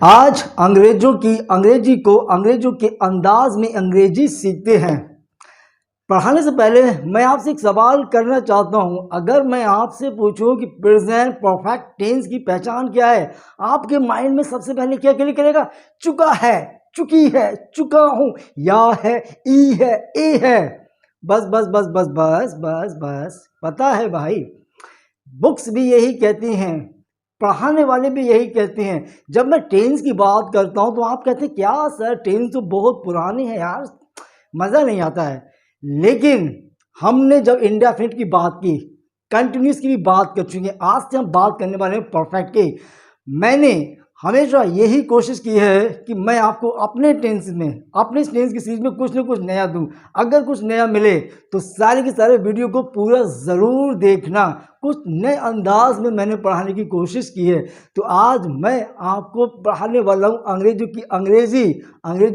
आज अंग्रेजी को अंग्रेजों के अंदाज में अंग्रेजी सीखते हैं। पढ़ाने से पहले मैं आपसे एक सवाल करना चाहता हूं। अगर मैं आपसे पूछूं कि प्रेजेंट परफेक्ट टेंस की पहचान क्या है, आपके माइंड में सबसे पहले क्या क्लिक करेगा? चुका है, चुकी है, चुका हूं, या है, ई है, ए है। बस बस बस बस बस बस बस पता है भाई, बुक्स भी यही कहती हैं, पढ़ाने वाले भी यही कहते हैं। जब मैं टेंस की बात करता हूं तो आप कहते हैं क्या सर, टेंस तो बहुत पुरानी है यार, मज़ा नहीं आता है। लेकिन हमने जब इंडेफिनिट की बात की, कंटिन्यूस की भी बात कर चुके हैं, आज से हम बात करने वाले हैं परफेक्ट की। मैंने हमेशा यही कोशिश की है कि मैं आपको अपने टेंस में, अपने टेंस की सीरीज में कुछ ना कुछ नया दूं। अगर कुछ नया मिले तो सारे के सारे वीडियो को पूरा ज़रूर देखना। कुछ नए अंदाज में मैंने पढ़ाने की कोशिश की है। तो आज मैं आपको पढ़ाने वाला हूँ अंग्रेजों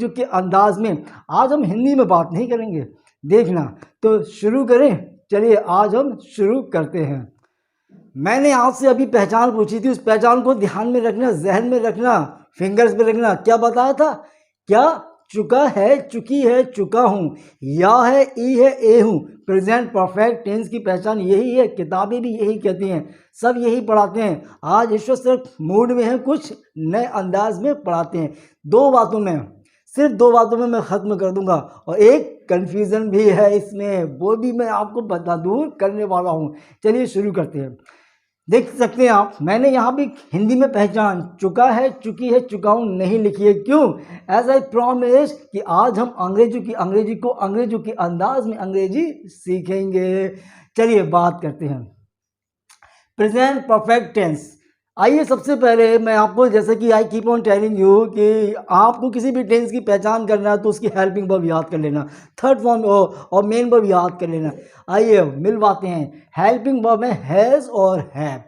के अंदाज में। आज हम हिंदी में बात नहीं करेंगे, देखना। तो शुरू करें, चलिए आज हम शुरू करते हैं। मैंने आपसे अभी पहचान पूछी थी, उस पहचान को ध्यान में रखना, जहन में रखना, फिंगर्स पे रखना। क्या बताया था? क्या? चुका है, चुकी है, चुका हूँ, या है, ई है, ए हूँ। प्रेजेंट परफेक्ट टेंस की पहचान यही है, किताबें भी यही कहती हैं, सब यही पढ़ाते हैं। आज ईश्वर सर मूड में है, कुछ नए अंदाज में पढ़ाते हैं। सिर्फ दो बातों में मैं ख़त्म कर दूंगा, और एक कन्फ्यूज़न भी है इसमें, वो भी मैं आपको बता दूर करने वाला हूँ। चलिए शुरू करते हैं। देख सकते हैं आप, मैंने यहाँ भी हिंदी में पहचान चुका है, चुकी है, चुका हूँ नहीं लिखी है। क्यों? एज आई प्रॉमिस कि आज हम अंग्रेजों के अंदाज में अंग्रेजी सीखेंगे। चलिए बात करते हैं प्रेजेंट परफेक्ट टेंस। आइए सबसे पहले मैं आपको, जैसे कि I keep on telling you कि आपको किसी भी टेंस की पहचान करना है तो उसकी हेल्पिंग वर्ब याद कर लेना, थर्ड फॉर्म और मेन वर्ब याद कर लेना। आइए मिलवाते हैं। हेल्पिंग वर्ब है हैज़ और हैव,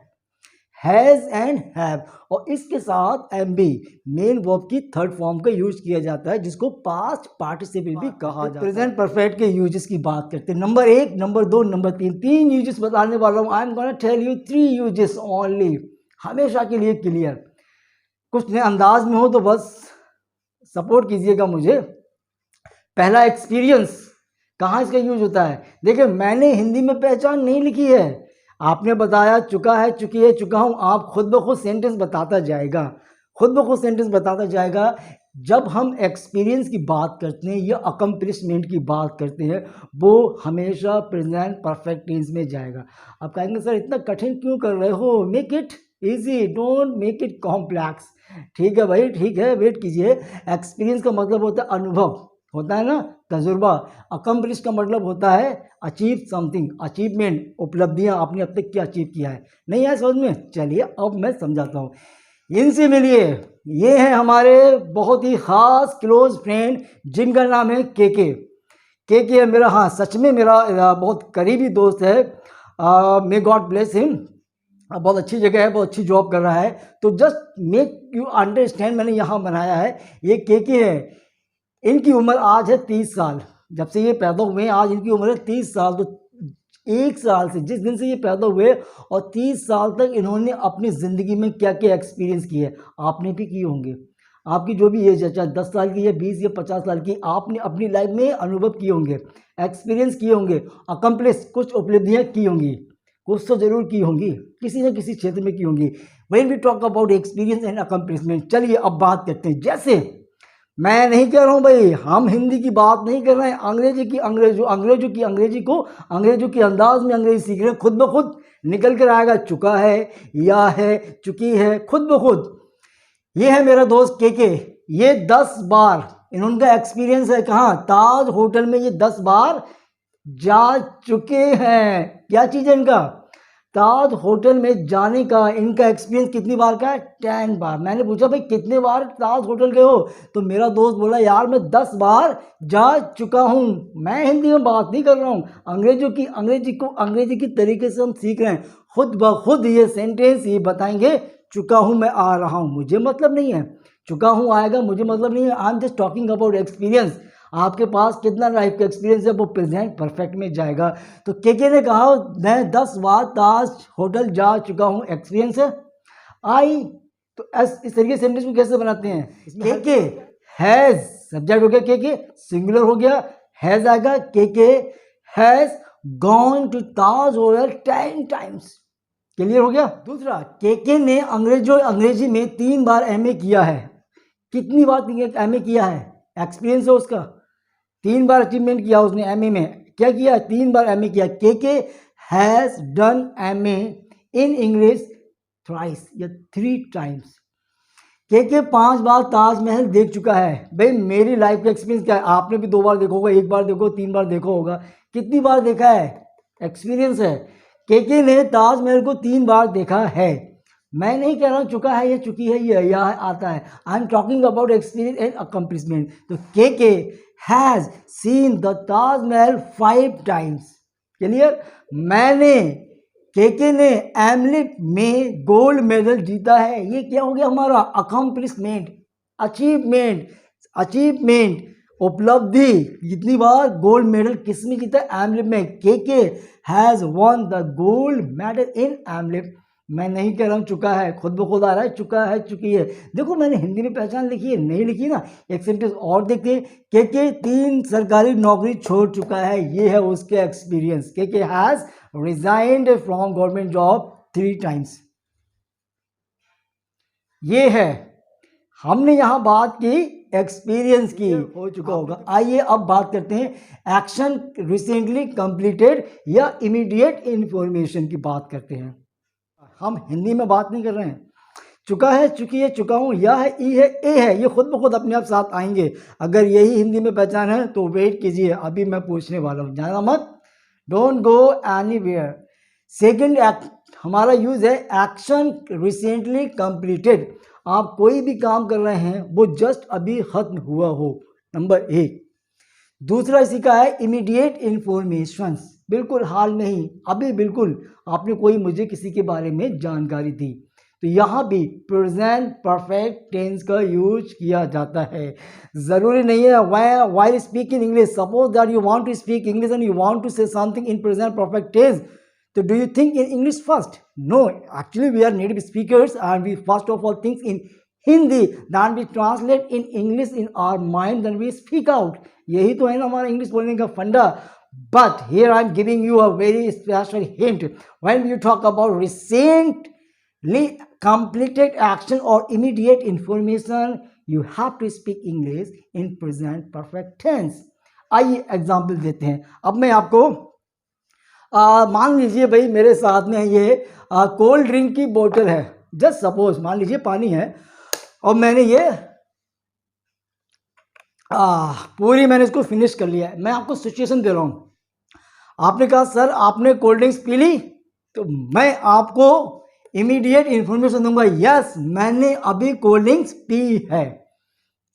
हैज़ एंड हैव, और इसके साथ एम बी मेन वर्ब की थर्ड फॉर्म का यूज किया जाता है, जिसको पास्ट पार्टिसिपल भी कहा जाता है। प्रेजेंट परफेक्ट के यूजेस की बात करते हैं। नंबर 1, नंबर 2, नंबर 3, तीन यूजेस बताने वाला हूँ। I am gonna tell you 3 uses only, हमेशा के लिए क्लियर। कुछ नए अंदाज में हो तो बस सपोर्ट कीजिएगा मुझे। पहला, एक्सपीरियंस। कहाँ इसका यूज होता है? देखिए, मैंने हिंदी में पहचान नहीं लिखी है, आपने बताया चुका है, चुकी है, चुका हूँ। आप खुद ब खुद सेंटेंस बताता जाएगा। जब हम एक्सपीरियंस की बात करते हैं या अकम्प्लिशमेंट की बात करते हैं, वो हमेशा प्रेजेंट परफेक्ट टेंस में जाएगा। आप कहेंगे सर इतना कठिन क्यों कर रहे हो? Make it easy, don't make it complex. ठीक है भाई, ठीक है, वेट कीजिए। एक्सपीरियंस का मतलब होता है अनुभव, होता है ना, तजुर्बा। अकम्प्लिश का मतलब होता है अचीव समथिंग, अचीवमेंट, उपलब्धियां आपने अब तक क्या अचीव किया है। नहीं आया समझ में? चलिए अब मैं समझाता हूँ। इनसे मिलिए, ये हैं हमारे बहुत ही खास क्लोज फ्रेंड, जिनका नाम है के है मेरा, हाँ सच में मेरा बहुत करीबी दोस्त है। May God bless him. बहुत अच्छी जगह है, बहुत अच्छी जॉब कर रहा है। तो जस्ट मेक यू अंडरस्टैंड, मैंने यहाँ बनाया है। ये के है, इनकी उम्र आज है 30 साल। जब से ये पैदा हुए हैं आज इनकी उम्र है 30 साल। तो 1 साल से, जिस दिन से ये पैदा हुए और 30 साल तक इन्होंने अपनी ज़िंदगी में क्या क्या एक्सपीरियंस किए, आपने भी किए होंगे। आपकी जो भी एज है, चाहे 10 साल की या 20 या 50 साल की, आपने अपनी लाइफ में अनुभव किए होंगे, एक्सपीरियंस किए होंगे, अकम्प्लिश, कुछ उपलब्धियाँ की होंगी, कुछ तो जरूर की होंगी, किसी न किसी क्षेत्र में की होंगी। When we talk about experience and accomplishment, चलिए अब बात करते हैं। जैसे मैं नहीं कह रहा हूँ भाई, हम हिंदी की बात नहीं कर रहे हैं, अंग्रेजों की अंदाज में अंग्रेजी सीख रहे हैं। खुद ब खुद निकल कर आएगा, चुका है, या है, चुकी है, खुद ब खुद। ये है मेरा दोस्त के। ये 10 बार इनका एक्सपीरियंस है, कहाँ? ताज होटल में ये 10 बार जा चुके हैं। क्या चीज़ है इनका? ताज होटल में जाने का इनका एक्सपीरियंस कितनी बार का है? 10 बार। मैंने पूछा भाई कितने बार ताज होटल गए हो? तो मेरा दोस्त बोला यार मैं 10 बार जा चुका हूँ। मैं हिंदी में बात नहीं कर रहा हूँ, अंग्रेजी की तरीके से हम सीख रहे हैं। खुद ब खुद ये सेंटेंस ये बताएंगे, चुका हूँ, मैं आ रहा हूँ, मुझे मतलब नहीं है। चुका हूँ आएगा, मुझे मतलब नहीं है। I am just talking about experience. आपके पास कितना लाइफ का एक्सपीरियंस है, वो प्रेजेंट परफेक्ट में जाएगा। तो के ने कहा मैं 10 बार ताज होटल जा चुका हूँ, एक्सपीरियंस है। आई तो इस तरीके से सेंटेंस को कैसे बनाते हैं? के हैज सब्जेक्ट हो गया, के सिंगुलर हो गया, हैज आएगा, K has gone to Taj hotel 10 times. Clear हो गया। दूसरा, के ने अंग्रेजी में 3 बार एमए किया है। कितनी बार एमए किया है? एक्सपीरियंस है उसका, 3 बार अचीवमेंट किया उसने एमए में। क्या किया? 3 बार एमए किया। के has done MA in English thrice या 3 टाइम्स। के 5 बार ताजमहल देख चुका है। भाई मेरी लाइफ का एक्सपीरियंस क्या है? आपने भी 2 बार देखा होगा, 1 बार देखो, 3 बार देखा होगा। कितनी बार देखा है? एक्सपीरियंस है। के ने ताजमहल को 3 बार देखा है। मैं नहीं कह रहा हूँ चुका है या चुकी है, ये या आता है। I am talking about experience and accomplishment. तो के has seen the Taj Mahal 5 times. Clear. मैंने के ने एमलेट में गोल्ड मेडल जीता है। ये क्या हो गया हमारा? अकम्प्लिशमेंट, अचीवमेंट, उपलब्धि। कितनी बार गोल्ड मेडल किस में जीता? एमलेट में। के has one the gold medal in AMOLED. मैं नहीं कह रहा हूँ चुका है, खुद ब खुद आ रहा है चुका है, चुकी है। देखो मैंने हिंदी में पहचान लिखी है, नहीं लिखी ना। एक सेंटेंस और देखते हैं। के 3 सरकारी नौकरी छोड़ चुका है। ये है उसके experience. K has resigned from government job 3 times. ये है, हमने यहां बात की एक्सपीरियंस की, हो चुका होगा। आइए अब बात करते हैं एक्शन रिसेंटली कंप्लीटेड या इमीडिएट इंफॉर्मेशन की बात करते हैं। हम हिंदी में बात नहीं कर रहे हैं। चुका है, चुकी है, चुका हूं, या है, ई है, ए है, ये खुद ब खुद अपने आप साथ आएंगे। अगर यही हिंदी में पहचान है तो वेट कीजिए, अभी मैं पूछने वाला हूं, जाना मत, डोंट गो एनीवेयर। सेकेंड हमारा यूज है एक्शन रिसेंटली कंप्लीटेड। आप कोई भी काम कर रहे हैं वो जस्ट अभी खत्म हुआ हो, नंबर 1। दूसरा इसी का है इमीडिएट इंफॉर्मेशन, बिल्कुल हाल में ही, अभी बिल्कुल आपने कोई मुझे किसी के बारे में जानकारी दी। तो यहाँ भी प्रेजेंट परफेक्ट टेंस का यूज किया जाता है। ज़रूरी नहीं है while speaking English, suppose that you want to speak English and you want to say something in present perfect tense, so do you think in English first? No, actually we are native speakers and we first of all think in Hindi, then we translate in English in our mind, then we speak out. यही तो है ना हमारा English बोलने का फंडा। But here I am giving you a very special hint. When you talk about recently completed action or immediate information, you have to speak English in present perfect tense. आइए example देते हैं। अब मैं आपको मान लीजिए भाई मेरे साथ में ये कोल्ड ड्रिंक की बोतल है। जस्ट सपोज मान लीजिए पानी है और मैंने ये पूरी मैंने इसको फिनिश कर लिया है। मैं आपको सिचुएशन दे रहा हूँ। आपने कहा सर आपने कोल्ड ड्रिंक्स पी ली, तो मैं आपको इमीडिएट इंफॉर्मेशन दूंगा, यस मैंने अभी कोल्ड ड्रिंक्स पी है।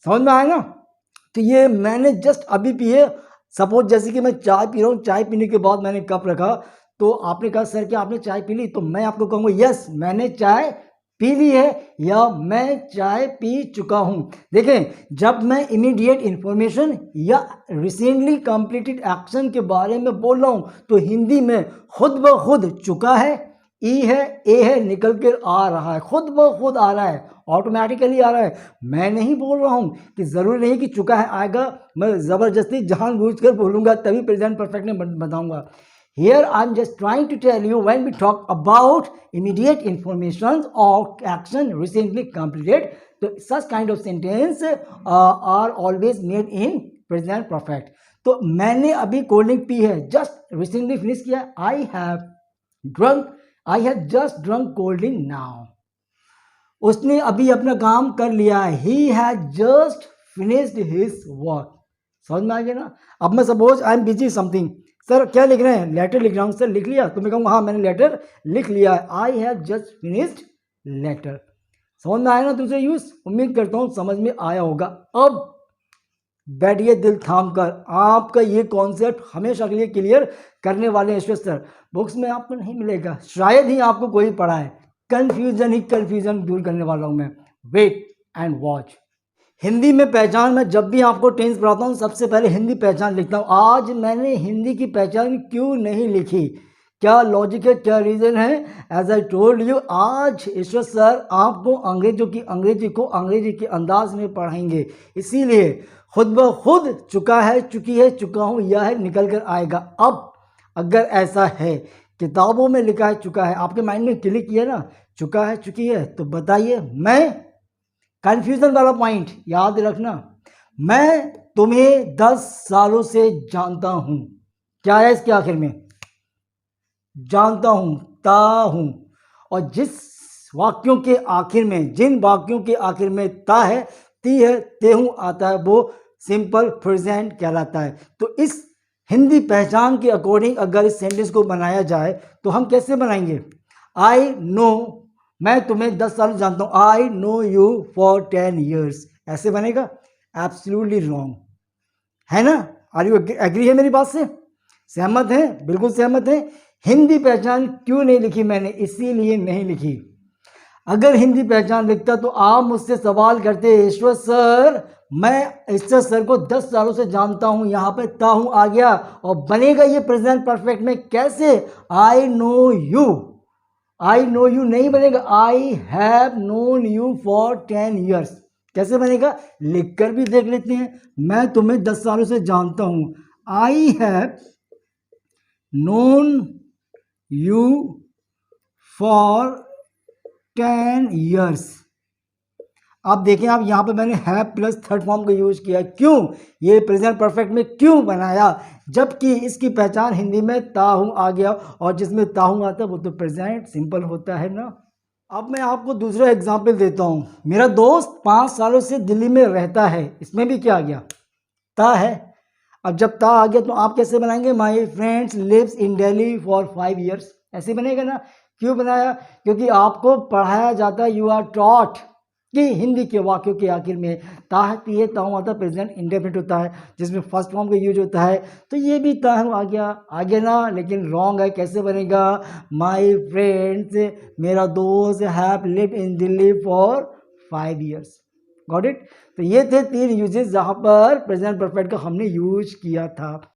समझ में आएगा? तो ये मैंने जस्ट अभी पी है। सपोज जैसे कि मैं चाय पी रहा हूँ, चाय पीने के बाद मैंने कप रखा, तो आपने कहा सर क्या आपने चाय पी ली, तो मैं आपको कहूँगा यस मैंने चाय पी ली है या मैं चाय पी चुका हूं। देखें, जब मैं इमीडिएट इंफॉर्मेशन या रिसेंटली कंप्लीटेड एक्शन के बारे में बोल रहा हूं तो हिंदी में खुद ब खुद चुका है, ई है, ए है, निकल कर आ रहा है, खुद ब खुद आ रहा है, ऑटोमेटिकली आ रहा है। मैं नहीं बोल रहा हूं कि ज़रूरी नहीं कि चुका है आएगा, मैं ज़बरदस्ती जानबूझकर बोलूँगा तभी प्रेजेंट परफेक्ट में बताऊँगा। Here I'm just trying to tell you when we talk about immediate information or action recently completed, so such kind of sentence are always made in present perfect. तो मैंने अभी कोल्ड ड्रिंक पी है, just recently finish किया। I have just drunk cold drink now. उसने अभी अपना काम कर लिया है, he has just finished his work. समझ में आ गया ना? अब मैं suppose I am busy something, sir क्या लिख रहे हैं, लेटर लिख रहा हूँ, सर लिख लिया, तो मैं कहूँगा हाँ मैंने लेटर लिख लिया है, I have just finished letter. समझ में आया ना दूसरे यूज? उम्मीद करता हूँ समझ में आया होगा। अब बैठिए दिल थाम कर, आपका ये कॉन्सेप्ट हमेशा के लिए क्लियर करने वाले ईश्वर सर बुक्स में आपको नहीं मिलेगा, शायद ही आपको कोई पढ़ा है। कन्फ्यूजन दूर करने वाला हूँ मैं। Wait and watch. हिंदी में पहचान, मैं जब भी आपको टेंस पढ़ाता हूँ सबसे पहले हिंदी पहचान लिखता हूँ। आज मैंने हिंदी की पहचान क्यों नहीं लिखी? क्या लॉजिक है, क्या रीज़न है? एज आई टोल्ड यू, आज ईश्वर सर आपको अंग्रेजी को अंग्रेजी के अंदाज में पढ़ाएंगे, इसीलिए खुद ब खुद चुका है, चुकी है, चुका हूँ, यह है निकल कर आएगा। अब अगर ऐसा है, किताबों में लिखा है चुका है, आपके माइंड में क्लिक किया ना चुका है, चुकी है, तो बताइए। मैं कन्फ्यूज़न वाला पॉइंट याद रखना, मैं तुम्हें 10 सालों से जानता हूँ, क्या है इसके आखिर में? जानता हूँ, ता हूँ। और जिस वाक्यों के आखिर में, जिन वाक्यों के आखिर में ता है, ती है, ते हूँ आता है, वो सिंपल प्रेजेंट कहलाता है। तो इस हिंदी पहचान के अकॉर्डिंग अगर इस सेंटेंस को बनाया जाए तो हम कैसे बनाएंगे? आई नो, मैं तुम्हें 10 साल जानता हूँ, I know you for 10 years, ऐसे बनेगा? एब्सोल्युटली रॉन्ग, है ना? आर यू एग्री है मेरी बात से? सहमत हैं? बिल्कुल सहमत हैं। हिंदी पहचान क्यों नहीं लिखी मैंने? इसीलिए नहीं लिखी। अगर हिंदी पहचान लिखता तो आप मुझसे सवाल करते, ईश्वर सर मैं ईश्वर सर को 10 सालों से जानता हूँ, यहाँ पे ता हूँ आ गया और बनेगा ये प्रेजेंट परफेक्ट में कैसे? I know you, I know you नहीं बनेगा, I have known you for 10 years, कैसे बनेगा? लिख कर भी देख लेते हैं। मैं तुम्हें 10 सालों से जानता हूँ, I have known you for 10 years। आप देखें, आप यहाँ पे मैंने हैव प्लस थर्ड फॉर्म का यूज किया, क्यों? ये प्रेजेंट परफेक्ट में क्यों बनाया? जबकि इसकी पहचान हिंदी में ता हूँ आ गया, और जिसमें ता हूँ आता है वो तो प्रेजेंट सिंपल होता है ना। अब मैं आपको दूसरा एग्जाम्पल देता हूँ। मेरा दोस्त 5 सालों से दिल्ली में रहता है, इसमें भी क्या आ गया? ता है। अब जब ता आ गया तो आप कैसे बनाएंगे? My friends lives in Delhi for 5 years, ऐसे बनेगा ना। क्यों बनाया? क्योंकि आपको पढ़ाया जाता है, यू आर टॉट कि हिंदी के वाक्यों के आखिर में ता ती है, ताऊ आता प्रेजेंट इंडेफिनिट होता है, जिसमें फर्स्ट फॉर्म का यूज होता है। तो ये भी ता आ गया ना, लेकिन रॉन्ग है। कैसे बनेगा? माई फ्रेंड्स, मेरा दोस्त, have lived in Delhi for 5 years। Got it? तो ये थे 3 यूजेस जहाँ पर प्रेजेंट परफेक्ट का हमने यूज किया था।